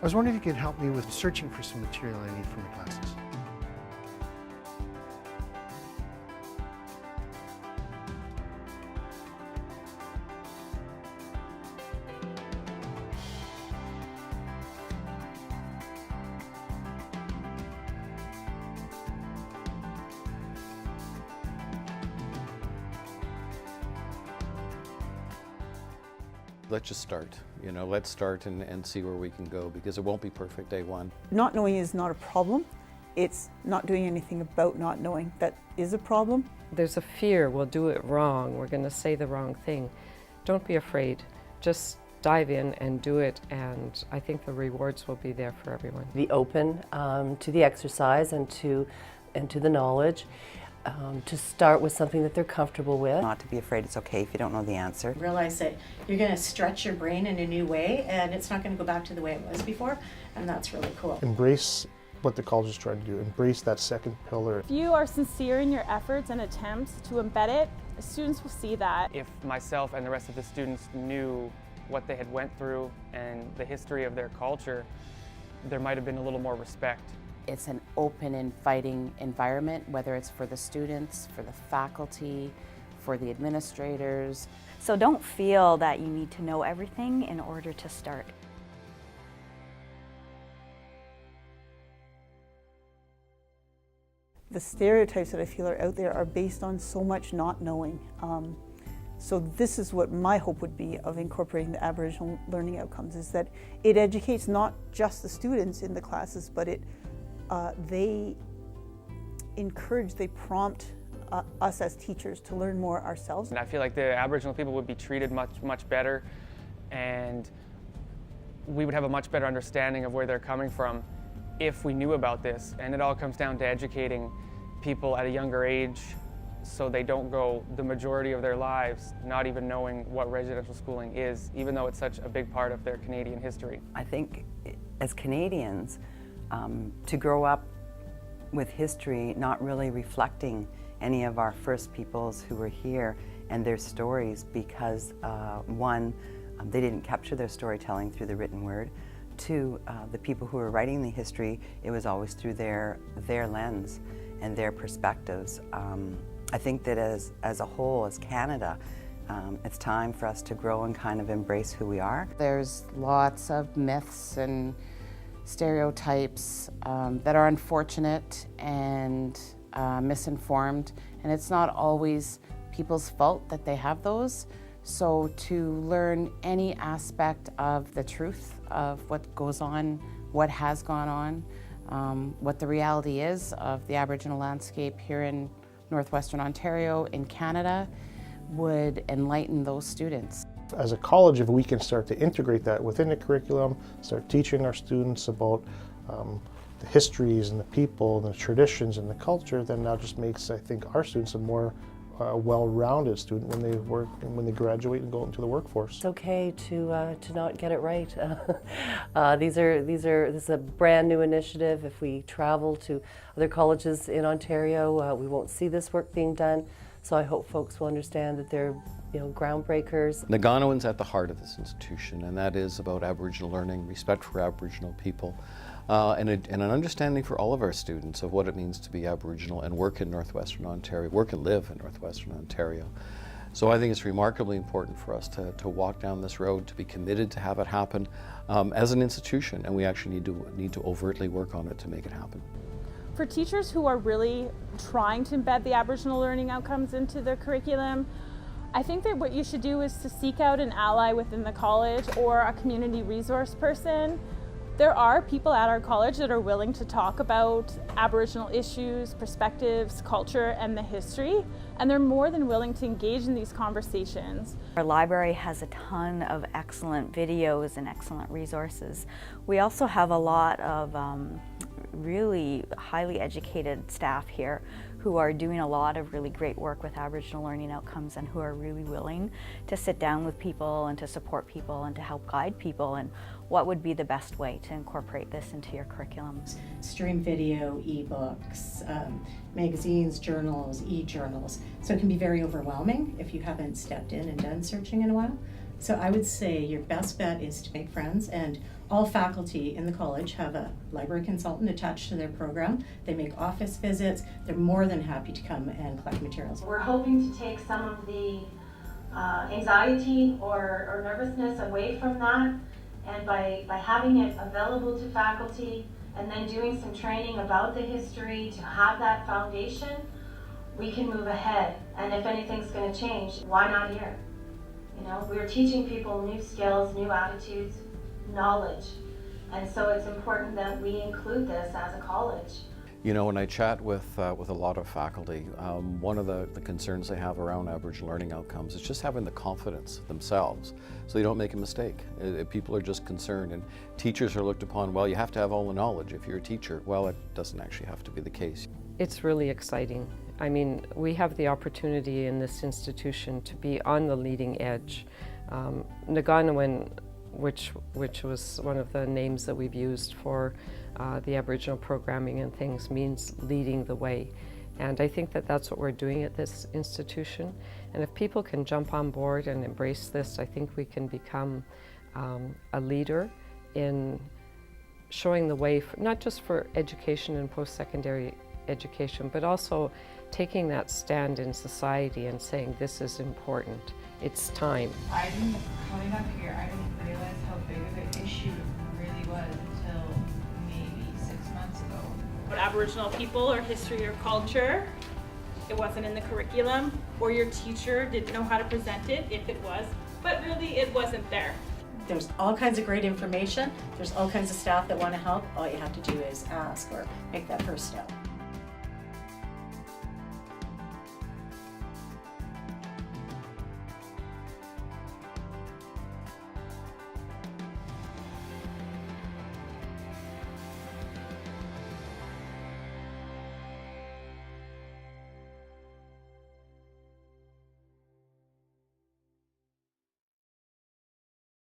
I was wondering if you could help me with searching for some material I need for my classes. Let's just start, let's start and see where we can go, because it won't be perfect day one. Not knowing is not a problem. It's not doing anything about not knowing that is a problem. There's a fear we'll do it wrong, we're going to say the wrong thing. Don't be afraid. Just dive in and do it, and I think the rewards will be there for everyone. Be open to the exercise and to the knowledge. To start with something that they're comfortable with. Not to be afraid, it's okay if you don't know the answer. Realize that you're going to stretch your brain in a new way, and it's not going to go back to the way it was before, and that's really cool. Embrace what the college is trying to do. Embrace that second pillar. If you are sincere in your efforts and attempts to embed it, students will see that. If myself and the rest of the students knew what they had went through and the history of their culture, there might have been a little more respect. It's an open, inviting environment, whether it's for the students, for the faculty, for the administrators. So don't feel that you need to know everything in order to start. The stereotypes that I feel are out there are based on so much not knowing. So this is what my hope would be of incorporating the Aboriginal learning outcomes, is that it educates not just the students in the classes, but they encourage, they prompt us as teachers to learn more ourselves. And I feel like the Aboriginal people would be treated much better, and we would have a much better understanding of where they're coming from if we knew about this. And it all comes down to educating people at a younger age so they don't go the majority of their lives not even knowing what residential schooling is, even though it's such a big part of their Canadian history. I think as Canadians, to grow up with history not really reflecting any of our first peoples who were here and their stories, because one, they didn't capture their storytelling through the written word. Two, the people who were writing the history, it was always through their lens and their perspectives. I think that as a whole, as Canada, it's time for us to grow and kind of embrace who we are. There's lots of myths and stereotypes that are unfortunate and misinformed, and it's not always people's fault that they have those. So to learn any aspect of the truth of what goes on, what has gone on, what the reality is of the Aboriginal landscape here in Northwestern Ontario, in Canada, would enlighten those students. As a college, if we can start to integrate that within the curriculum, start teaching our students about the histories and the people and the traditions and the culture, then that just makes, I think, our students a more well-rounded student when they work and when they graduate and go into the workforce. It's okay to not get it right. This is a brand new initiative. If we travel to other colleges in Ontario, we won't see this work being done. So I hope folks will understand that they're groundbreakers. Naganoan's at the heart of this institution, and that is about Aboriginal learning, respect for Aboriginal people, and an understanding for all of our students of what it means to be Aboriginal and work in Northwestern Ontario, work and live in Northwestern Ontario. So I think it's remarkably important for us to walk down this road, to be committed to have it happen as an institution, and we actually need to overtly work on it to make it happen. For teachers who are really trying to embed the Aboriginal learning outcomes into their curriculum, I think that what you should do is to seek out an ally within the college or a community resource person. There are people at our college that are willing to talk about Aboriginal issues, perspectives, culture, and the history, and they're more than willing to engage in these conversations. Our library has a ton of excellent videos and excellent resources. We also have a lot of really highly educated staff here who are doing a lot of really great work with Aboriginal learning outcomes and who are really willing to sit down with people and to support people and to help guide people and what would be the best way to incorporate this into your curriculums. Stream video, ebooks, magazines, journals, e-journals. So it can be very overwhelming if you haven't stepped in and done searching in a while. So I would say your best bet is to make friends, and all faculty in the college have a library consultant attached to their program. They make office visits. They're more than happy to come and collect materials. We're hoping to take some of the anxiety or nervousness away from that, and by having it available to faculty and then doing some training about the history to have that foundation, we can move ahead. And if anything's going to change, why not here? You know, we're teaching people new skills, new attitudes, knowledge, and so it's important that we include this as a college. You know, when I chat with a lot of faculty, one of the concerns they have around Aboriginal learning outcomes is just having the confidence themselves so they don't make a mistake. People are just concerned, and teachers are looked upon, well, you have to have all the knowledge if you're a teacher. Well, it doesn't actually have to be the case. It's really exciting. I mean, we have the opportunity in this institution to be on the leading edge. Naganawin, which was one of the names that we've used for the Aboriginal programming and things, means leading the way. And I think that that's what we're doing at this institution. And if people can jump on board and embrace this, I think we can become a leader in showing the way, not just for education and post-secondary education, but also taking that stand in society and saying this is important. It's time. Coming up here, I didn't realize how big of an issue it really was until maybe 6 months ago. But Aboriginal people or history or culture, it wasn't in the curriculum, or your teacher didn't know how to present it if it was, but really it wasn't there. There's all kinds of great information. There's all kinds of staff that want to help. All you have to do is ask or make that first step.